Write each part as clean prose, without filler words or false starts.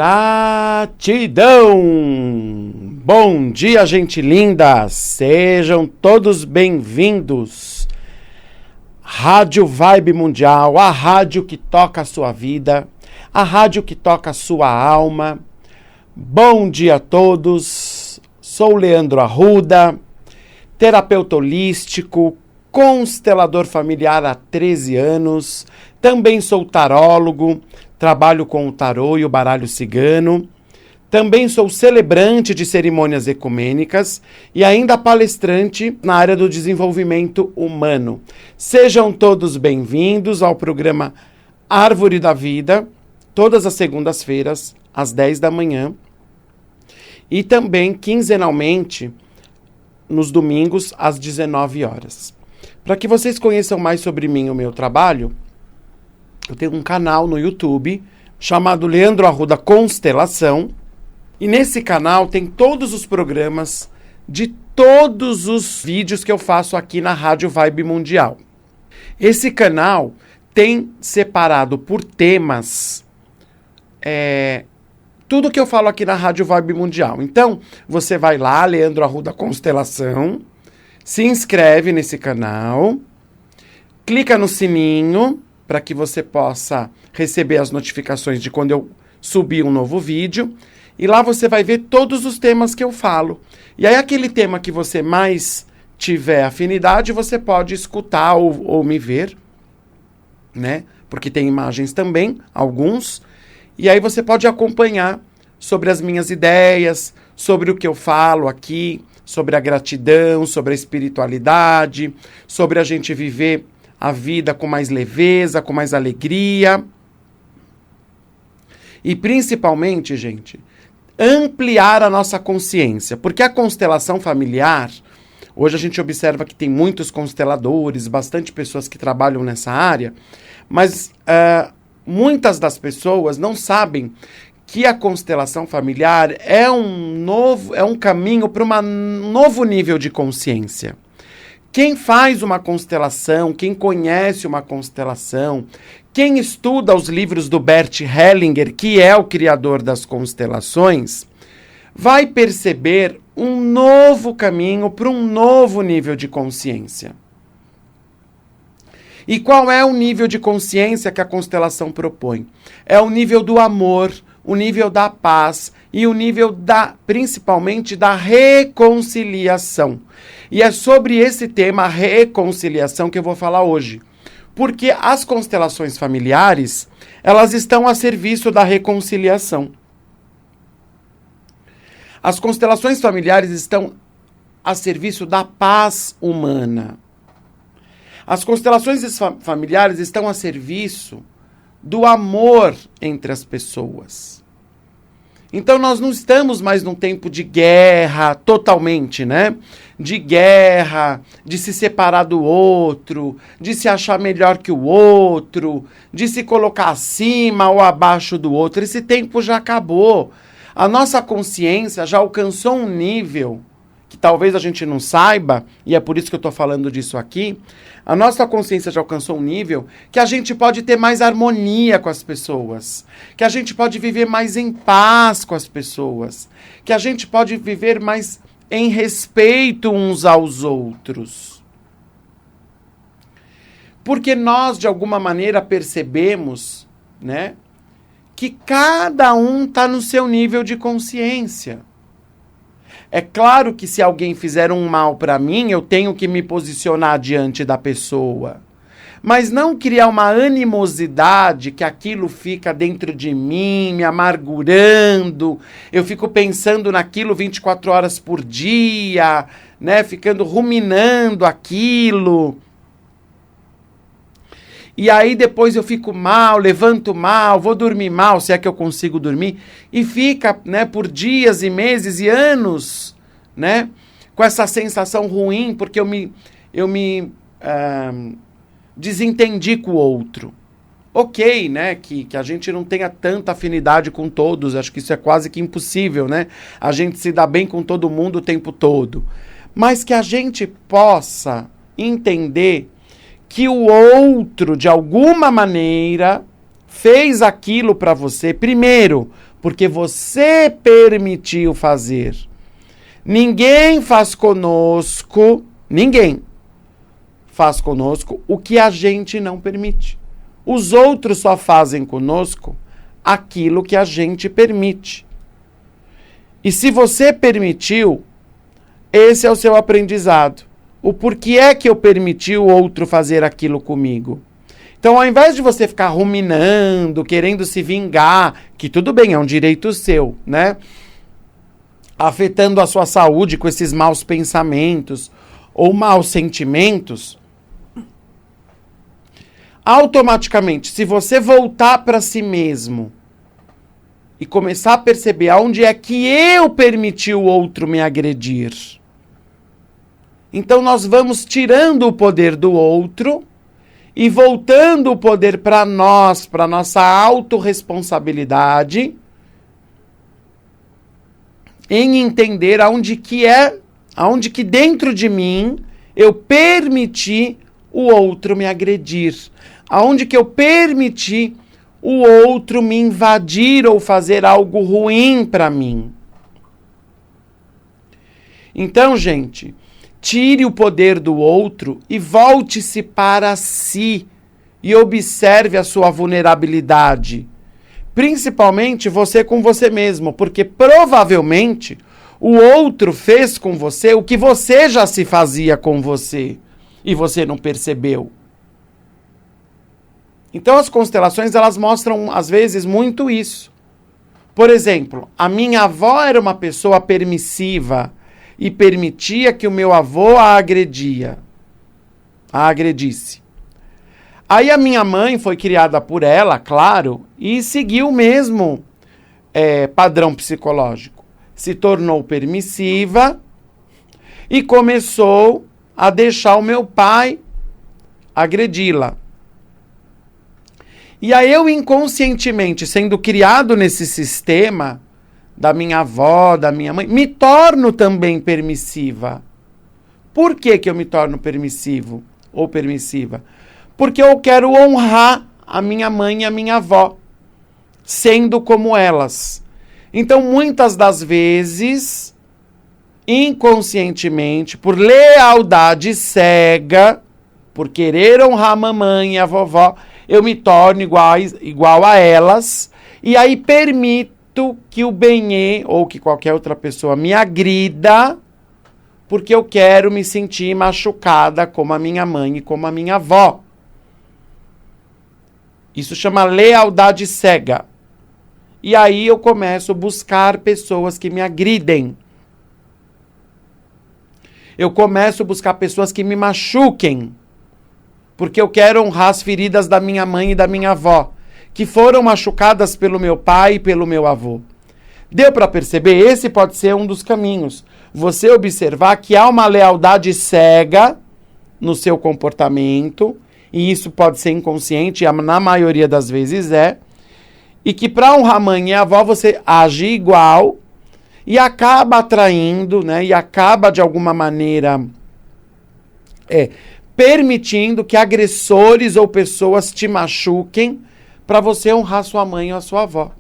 Gratidão! Bom dia, gente linda! Sejam todos bem-vindos. Rádio Vibe Mundial, a rádio que toca a sua vida, a rádio que toca a sua alma. Bom dia a todos. Sou Leandro Arruda, terapeuta holístico, constelador familiar há 13 anos. Também sou tarólogo, trabalho com o tarô e o baralho cigano. Também sou celebrante de cerimônias ecumênicas e ainda palestrante na área do desenvolvimento humano. Sejam todos bem-vindos ao programa Árvore da Vida, todas as segundas-feiras, às 10 da manhã. E também, quinzenalmente, nos domingos, às 19 horas. Para que vocês conheçam mais sobre mim e o meu trabalho, eu tenho um canal no YouTube chamado Leandro Arruda Constelação. E nesse canal tem todos os programas de todos os vídeos que eu faço aqui na Rádio Vibe Mundial. Esse canal tem separado por temas tudo que eu falo aqui na Rádio Vibe Mundial. Então, você vai lá, Leandro Arruda Constelação, se inscreve nesse canal, clica no sininho para que você possa receber as notificações de quando eu subir um novo vídeo. E lá você vai ver todos os temas que eu falo. E aí aquele tema que você mais tiver afinidade, você pode escutar ou me ver, né? Porque tem imagens também, alguns. E aí você pode acompanhar sobre as minhas ideias, sobre o que eu falo aqui, sobre a gratidão, sobre a espiritualidade, sobre a gente viver a vida com mais leveza, com mais alegria. E principalmente, gente, ampliar a nossa consciência. Porque a constelação familiar, hoje a gente observa que tem muitos consteladores, bastante pessoas que trabalham nessa área, mas muitas das pessoas não sabem que a constelação familiar é um caminho para um novo nível de consciência. Quem faz uma constelação, quem conhece uma constelação, quem estuda os livros do Bert Hellinger, que é o criador das constelações, vai perceber um novo caminho para um novo nível de consciência. E qual é o nível de consciência que a constelação propõe? É o nível do amor, o nível da paz e o nível principalmente da reconciliação. E é sobre esse tema, a reconciliação, que eu vou falar hoje. Porque as constelações familiares, elas estão a serviço da reconciliação. As constelações familiares estão a serviço da paz humana. As constelações familiares estão a serviço do amor entre as pessoas. Então nós não estamos mais num tempo de guerra, totalmente, né? De guerra, de se separar do outro, de se achar melhor que o outro, de se colocar acima ou abaixo do outro. Esse tempo já acabou. A nossa consciência já alcançou um nível que talvez a gente não saiba, e é por isso que eu estou falando disso aqui. A nossa consciência já alcançou um nível que a gente pode ter mais harmonia com as pessoas, que a gente pode viver mais em paz com as pessoas, que a gente pode viver mais em respeito uns aos outros. Porque nós, de alguma maneira, percebemos, né, que cada um está no seu nível de consciência. É claro que se alguém fizer um mal para mim, eu tenho que me posicionar diante da pessoa. Mas não criar uma animosidade que aquilo fica dentro de mim, me amargurando. Eu fico pensando naquilo 24 horas por dia, né? Ficando ruminando aquilo. E aí depois eu fico mal, levanto mal, vou dormir mal, se é que eu consigo dormir. E fica, né, por dias e meses e anos, né, com essa sensação ruim, porque eu me desentendi com o outro. Ok, né, que a gente não tenha tanta afinidade com todos, acho que isso é quase que impossível, né? A gente se dá bem com todo mundo o tempo todo. Mas que a gente possa entender que o outro, de alguma maneira, fez aquilo para você, primeiro, porque você permitiu fazer. Ninguém faz conosco o que a gente não permite. Os outros só fazem conosco aquilo que a gente permite. E se você permitiu, esse é o seu aprendizado. O porquê é que eu permiti o outro fazer aquilo comigo. Então, ao invés de você ficar ruminando, querendo se vingar, que tudo bem, é um direito seu, né? Afetando a sua saúde com esses maus pensamentos ou maus sentimentos, automaticamente, se você voltar para si mesmo e começar a perceber aonde é que eu permiti o outro me agredir, então nós vamos tirando o poder do outro e voltando o poder para nós, para nossa autorresponsabilidade, em entender aonde que dentro de mim eu permiti o outro me agredir, aonde que eu permiti o outro me invadir ou fazer algo ruim para mim. Então, gente, tire o poder do outro e volte-se para si e observe a sua vulnerabilidade. Principalmente você com você mesmo, porque provavelmente o outro fez com você o que você já se fazia com você e você não percebeu. Então as constelações, elas mostram às vezes muito isso. Por exemplo, a minha avó era uma pessoa permissiva e permitia que o meu avô a agredisse. Aí a minha mãe foi criada por ela, claro, e seguiu o mesmo padrão psicológico. Se tornou permissiva e começou a deixar o meu pai agredi-la. E aí eu inconscientemente, sendo criado nesse sistema da minha avó, da minha mãe, me torno também permissiva. Por que que eu me torno permissivo ou permissiva? Porque eu quero honrar a minha mãe e a minha avó, sendo como elas. Então, muitas das vezes, inconscientemente, por lealdade cega, por querer honrar a mamãe e a vovó, eu me torno igual a elas, e aí permito que o benê ou que qualquer outra pessoa me agrida, porque eu quero me sentir machucada como a minha mãe e como a minha avó. Isso chama lealdade cega. E aí eu começo a buscar pessoas que me agridem. Eu começo a buscar pessoas que me machuquem. Porque eu quero honrar as feridas da minha mãe e da minha avó, que foram machucadas pelo meu pai e pelo meu avô. Deu para perceber? Esse pode ser um dos caminhos. Você observar que há uma lealdade cega no seu comportamento, e isso pode ser inconsciente, na maioria das vezes é, e que para honrar a mãe e a avó você age igual e acaba atraindo, né, e acaba de alguma maneira permitindo que agressores ou pessoas te machuquem para você honrar sua mãe ou a sua avó.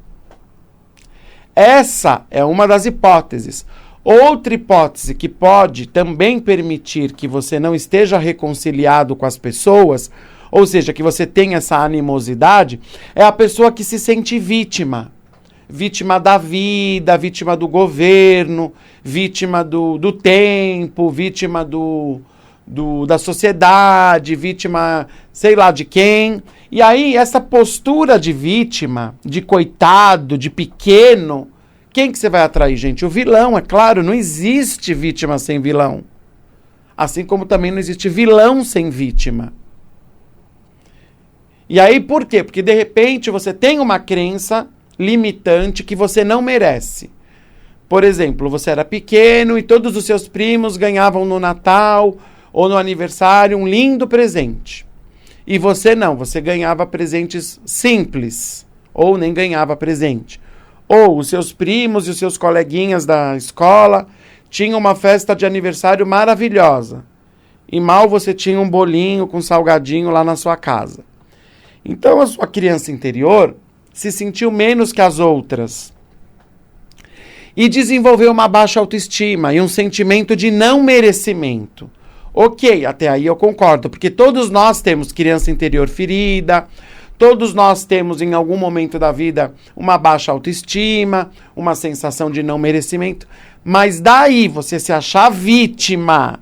Essa é uma das hipóteses. Outra hipótese que pode também permitir que você não esteja reconciliado com as pessoas, ou seja, que você tenha essa animosidade, é a pessoa que se sente vítima. Vítima da vida, vítima do governo, vítima do tempo, vítima da sociedade, vítima sei lá de quem. E aí essa postura de vítima, de coitado, de pequeno, quem que você vai atrair, gente? O vilão, é claro, não existe vítima sem vilão. Assim como também não existe vilão sem vítima. E aí por quê? Porque de repente você tem uma crença limitante que você não merece. Por exemplo, você era pequeno e todos os seus primos ganhavam no Natal ou no aniversário um lindo presente. E você não, você ganhava presentes simples, ou nem ganhava presente. Ou os seus primos e os seus coleguinhas da escola tinham uma festa de aniversário maravilhosa. E mal você tinha um bolinho com salgadinho lá na sua casa. Então a sua criança interior se sentiu menos que as outras. e desenvolver uma baixa autoestima e um sentimento de não merecimento. Ok, até aí eu concordo, porque todos nós temos criança interior ferida, todos nós temos em algum momento da vida uma baixa autoestima, uma sensação de não merecimento, mas daí você se achar vítima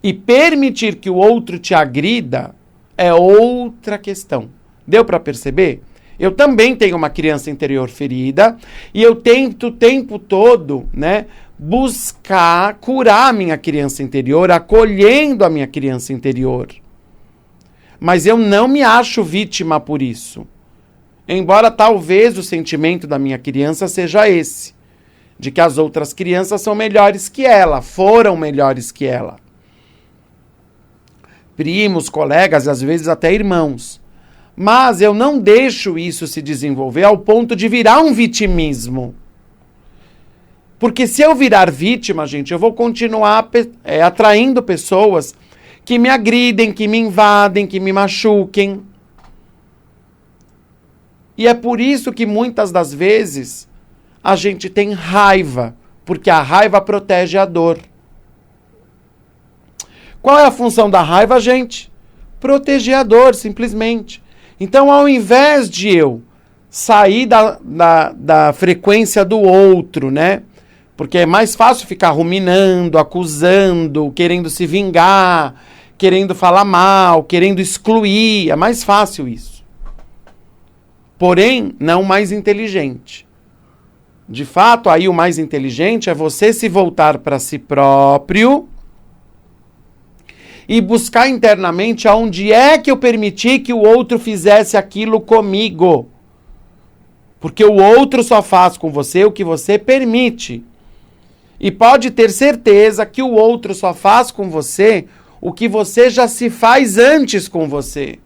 e permitir que o outro te agrida é outra questão. Deu para perceber? Eu também tenho uma criança interior ferida e eu tento o tempo todo, né, buscar curar a minha criança interior, acolhendo a minha criança interior. Mas eu não me acho vítima por isso. Embora talvez o sentimento da minha criança seja esse, de que as outras crianças são melhores que ela, foram melhores que ela. Primos, colegas, às vezes até irmãos. Mas eu não deixo isso se desenvolver ao ponto de virar um vitimismo. Porque se eu virar vítima, gente, eu vou continuar atraindo pessoas que me agridem, que me invadem, que me machuquem. E é por isso que muitas das vezes a gente tem raiva, porque a raiva protege a dor. Qual é a função da raiva, gente? Proteger a dor, simplesmente. Então, ao invés de eu sair da frequência do outro, né? Porque é mais fácil ficar ruminando, acusando, querendo se vingar, querendo falar mal, querendo excluir. É mais fácil isso. Porém, não mais inteligente. De fato, aí o mais inteligente é você se voltar para si próprio e buscar internamente aonde é que eu permiti que o outro fizesse aquilo comigo. Porque o outro só faz com você o que você permite. E pode ter certeza que o outro só faz com você o que você já se faz antes com você.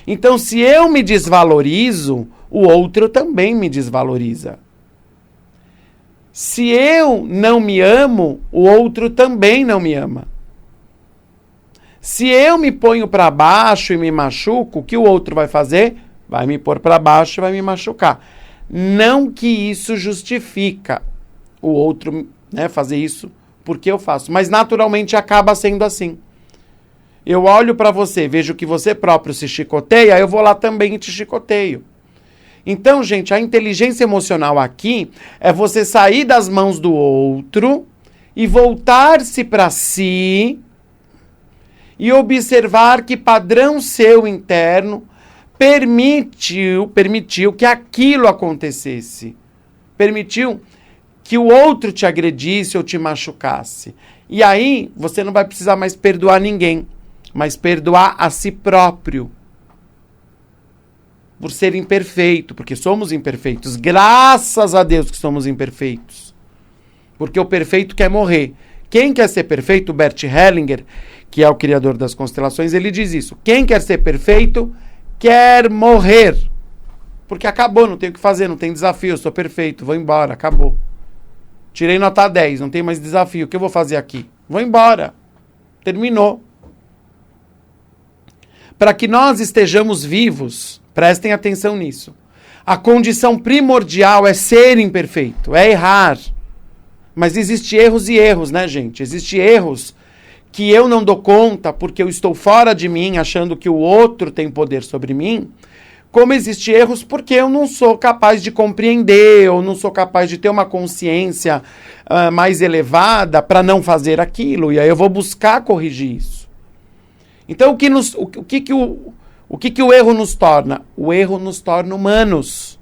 Então, se eu me desvalorizo, o outro também me desvaloriza. Se eu não me amo, o outro também não me ama. Se eu me ponho para baixo e me machuco, o que o outro vai fazer? Vai me pôr para baixo e vai me machucar. Não que isso justifica o outro, né, fazer isso porque eu faço. Mas naturalmente acaba sendo assim. Eu olho para você, vejo que você próprio se chicoteia, eu vou lá também e te chicoteio. Então, gente, a inteligência emocional aqui é você sair das mãos do outro e voltar-se para si e observar que padrão seu interno permitiu que aquilo acontecesse. Permitiu que o outro te agredisse ou te machucasse. E aí, você não vai precisar mais perdoar ninguém, mas perdoar a si próprio. Por ser imperfeito, porque somos imperfeitos. Graças a Deus que somos imperfeitos. Porque o perfeito quer morrer. Quem quer ser perfeito? Bert Hellinger, que é o criador das constelações, ele diz isso. Quem quer ser perfeito, quer morrer. Porque acabou, não tem o que fazer, não tem desafio, eu sou perfeito, vou embora, acabou. Tirei nota 10, não tem mais desafio, o que eu vou fazer aqui? Vou embora. Terminou. Para que nós estejamos vivos, prestem atenção nisso. A condição primordial é ser imperfeito, é errar. Mas existem erros e erros, né, gente? Existem erros que eu não dou conta porque eu estou fora de mim, achando que o outro tem poder sobre mim. Como existem erros porque eu não sou capaz de compreender, ou não sou capaz de ter uma consciência mais elevada para não fazer aquilo. E aí eu vou buscar corrigir isso. Então, o que o erro nos torna? O erro nos torna humanos.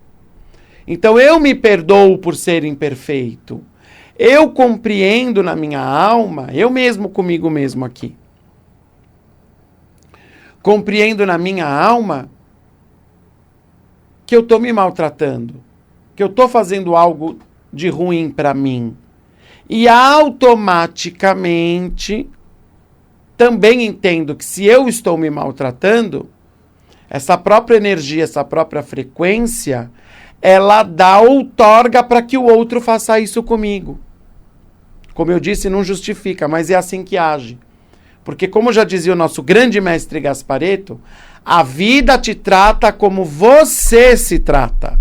Então, eu me perdoo por ser imperfeito. Eu compreendo na minha alma, eu mesmo comigo mesmo aqui. Compreendo na minha alma que eu estou me maltratando, que eu estou fazendo algo de ruim para mim. E automaticamente também entendo que se eu estou me maltratando, essa própria energia, essa própria frequência, ela dá outorga para que o outro faça isso comigo. Como eu disse, não justifica, mas é assim que age. Porque como já dizia o nosso grande mestre Gasparetto, a vida te trata como você se trata.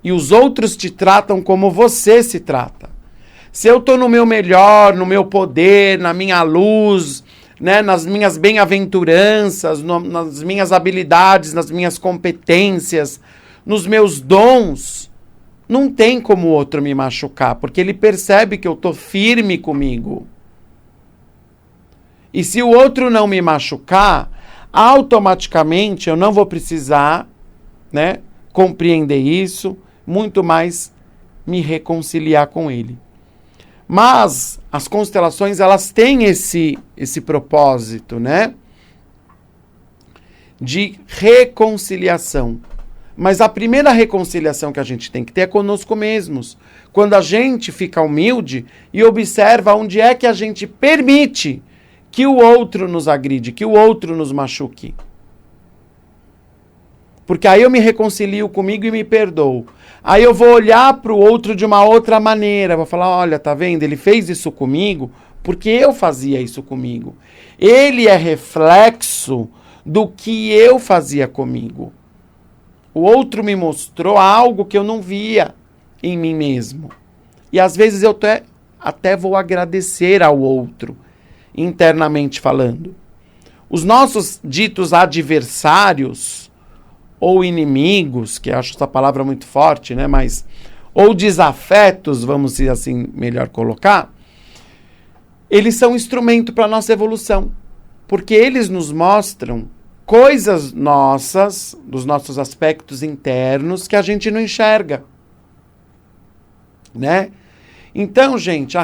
e os outros te tratam como você se trata. Se eu estou no meu melhor, no meu poder, na minha luz, né, nas minhas bem-aventuranças, nas minhas habilidades, nas minhas competências, nos meus dons, não tem como o outro me machucar, porque ele percebe que eu estou firme comigo. E se o outro não me machucar, automaticamente eu não vou precisar, né, compreender isso, muito mais me reconciliar com ele. Mas as constelações, elas têm esse propósito, né, de reconciliação. Mas a primeira reconciliação que a gente tem que ter é conosco mesmos. Quando a gente fica humilde e observa onde é que a gente permite que o outro nos agride, que o outro nos machuque. Porque aí eu me reconcilio comigo e me perdoo. Aí eu vou olhar para o outro de uma outra maneira. Vou falar, olha, tá vendo? Ele fez isso comigo porque eu fazia isso comigo. Ele é reflexo do que eu fazia comigo. O outro me mostrou algo que eu não via em mim mesmo. E às vezes eu até vou agradecer ao outro, internamente falando. Os nossos ditos adversários ou inimigos, que eu acho essa palavra muito forte, né? Mas, ou desafetos, vamos dizer assim, melhor colocar, eles são instrumento para a nossa evolução. Porque eles nos mostram coisas nossas, dos nossos aspectos internos, que a gente não enxerga. Né? Então, gente,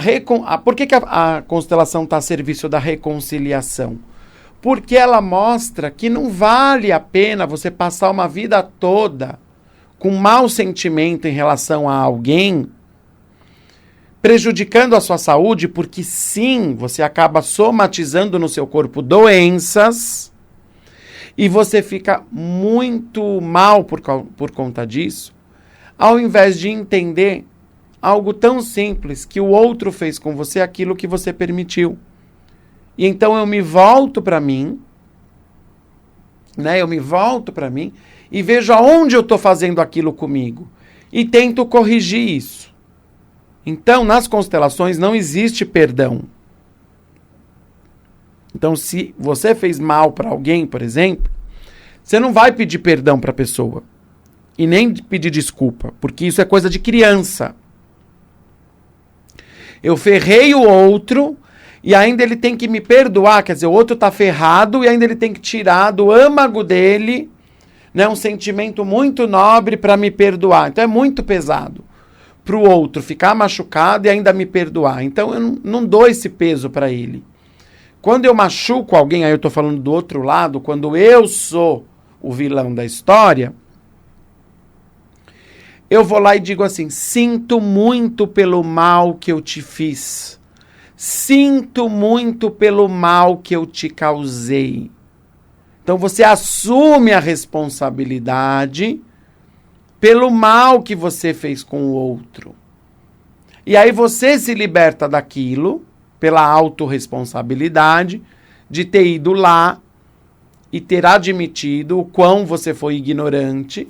por que a constelação está a serviço da reconciliação? Porque ela mostra que não vale a pena você passar uma vida toda com mau sentimento em relação a alguém, prejudicando a sua saúde, porque sim, você acaba somatizando no seu corpo doenças e você fica muito mal por conta disso, ao invés de entender algo tão simples, que o outro fez com você aquilo que você permitiu. E então eu me volto para mim, né? Eu me volto para mim e vejo aonde eu estou fazendo aquilo comigo. E tento corrigir isso. Então, nas constelações não existe perdão. Então, se você fez mal para alguém, por exemplo, você não vai pedir perdão para a pessoa. E nem pedir desculpa, porque isso é coisa de criança. Eu ferrei o outro e ainda ele tem que me perdoar, quer dizer, o outro está ferrado e ainda ele tem que tirar do âmago dele, né, um sentimento muito nobre para me perdoar. Então é muito pesado para o outro ficar machucado e ainda me perdoar. Então eu não dou esse peso para ele. Quando eu machuco alguém, aí eu estou falando do outro lado, quando eu sou o vilão da história, eu vou lá e digo assim, sinto muito pelo mal que eu te fiz. Sinto muito pelo mal que eu te causei. Então você assume a responsabilidade pelo mal que você fez com o outro. E aí você se liberta daquilo, pela autorresponsabilidade, de ter ido lá e ter admitido o quão você foi ignorante,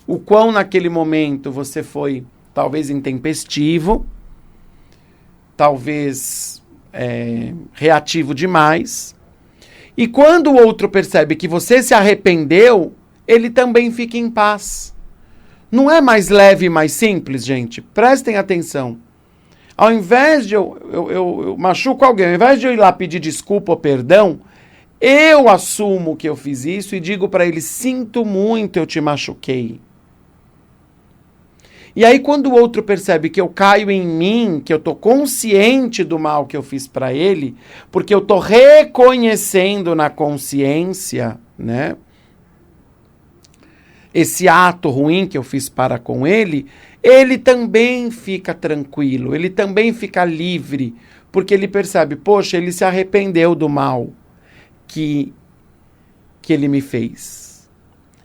o quão naquele momento você foi talvez intempestivo, talvez reativo demais. E quando o outro percebe que você se arrependeu, ele também fica em paz. Não é mais leve e mais simples, gente? Prestem atenção. Ao invés de eu machuco alguém, ao invés de eu ir lá pedir desculpa ou perdão, eu assumo que eu fiz isso e digo para ele, sinto muito, eu te machuquei. E aí quando o outro percebe que eu caio em mim, que eu estou consciente do mal que eu fiz para ele, porque eu estou reconhecendo na consciência, né, esse ato ruim que eu fiz para com ele, ele também fica tranquilo, ele também fica livre, porque ele percebe, poxa, ele se arrependeu do mal que ele me fez.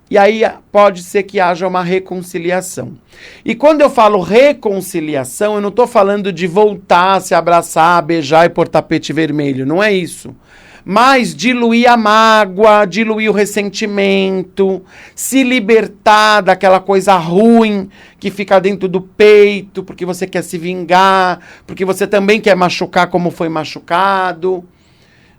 E aí pode ser que haja uma reconciliação. E quando eu falo reconciliação, eu não estou falando de voltar, se abraçar, beijar e pôr tapete vermelho. Não é isso. mas diluir a mágoa, diluir o ressentimento, se libertar daquela coisa ruim que fica dentro do peito, porque você quer se vingar, porque você também quer machucar como foi machucado.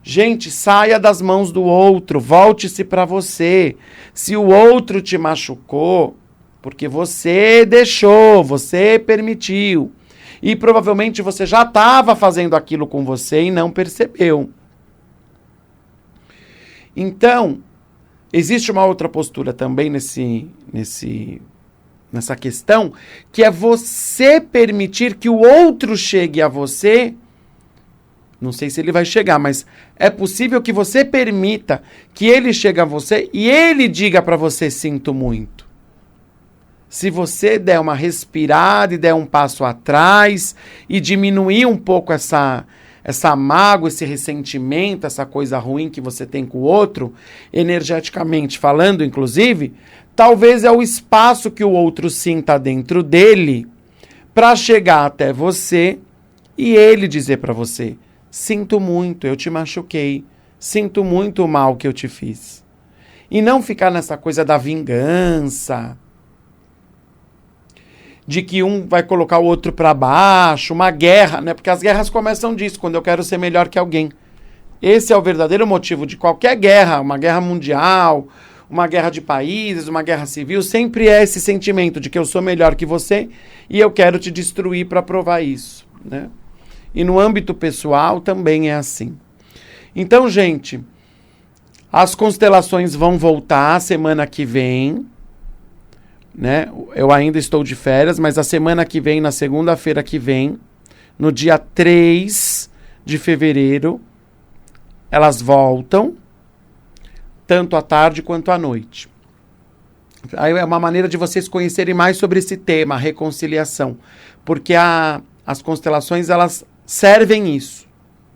Gente, saia das mãos do outro, volte-se para você. Se o outro te machucou, porque você deixou, você permitiu, e provavelmente você já estava fazendo aquilo com você e não percebeu. Então, existe uma outra postura também nessa questão, que é você permitir que o outro chegue a você. Não sei se ele vai chegar, mas é possível que você permita que ele chegue a você e ele diga para você, sinto muito. Se você der uma respirada e der um passo atrás e diminuir um pouco essa mágoa, esse ressentimento, essa coisa ruim que você tem com o outro, energeticamente falando, inclusive, talvez é o espaço que o outro sinta dentro dele para chegar até você e ele dizer para você, sinto muito, eu te machuquei, sinto muito o mal que eu te fiz. E não ficar nessa coisa da vingança, de que um vai colocar o outro para baixo, uma guerra, né? Porque as guerras começam disso, quando eu quero ser melhor que alguém. Esse é o verdadeiro motivo de qualquer guerra, uma guerra mundial, uma guerra de países, uma guerra civil, sempre é esse sentimento de que eu sou melhor que você e eu quero te destruir para provar isso, né? E no âmbito pessoal também é assim. Então, gente, as constelações vão voltar semana que vem, né? Eu ainda estou de férias, mas a semana que vem, na segunda-feira que vem, no dia 3 de fevereiro, elas voltam, tanto à tarde quanto à noite. Aí é uma maneira de vocês conhecerem mais sobre esse tema, a reconciliação, porque as constelações, elas servem isso,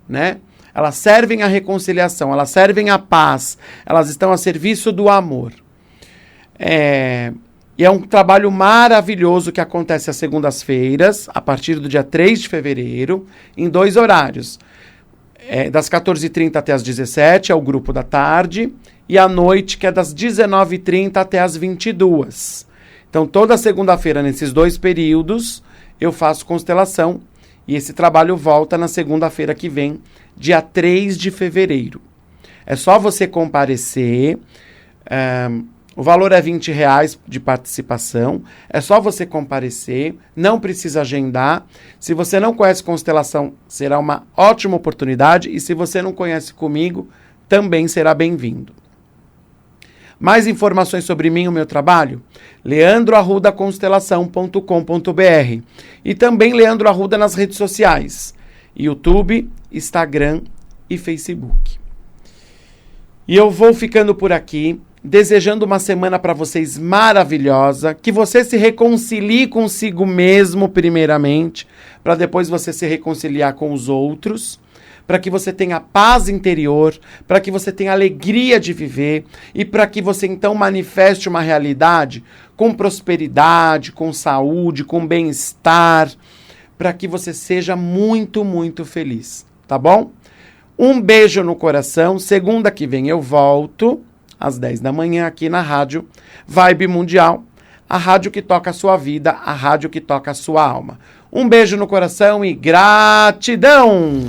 né? Elas servem a reconciliação, elas servem a paz, elas estão a serviço do amor. E é um trabalho maravilhoso que acontece às segundas-feiras, a partir do dia 3 de fevereiro, em 2 horários. Das 14h30 até as 17h, é o grupo da tarde, e à noite, que é das 19h30 até as 22h. Então, toda segunda-feira, nesses 2 períodos, eu faço constelação, e esse trabalho volta na segunda-feira que vem, dia 3 de fevereiro. É só você comparecer. O valor é R$20 de participação. É só você comparecer. Não precisa agendar. Se você não conhece constelação, será uma ótima oportunidade. E se você não conhece comigo, também será bem-vindo. Mais informações sobre mim e o meu trabalho? leandroarrudaconstelação.com.br e também Leandro Arruda nas redes sociais, YouTube, Instagram e Facebook. E eu vou ficando por aqui, desejando uma semana para vocês maravilhosa, que você se reconcilie consigo mesmo primeiramente, para depois você se reconciliar com os outros, para que você tenha paz interior, para que você tenha alegria de viver e para que você então manifeste uma realidade com prosperidade, com saúde, com bem-estar, para que você seja muito, muito feliz, tá bom? Um beijo no coração. Segunda que vem eu volto às 10 da manhã aqui na rádio Vibe Mundial, a rádio que toca a sua vida, a rádio que toca a sua alma. Um beijo no coração e gratidão!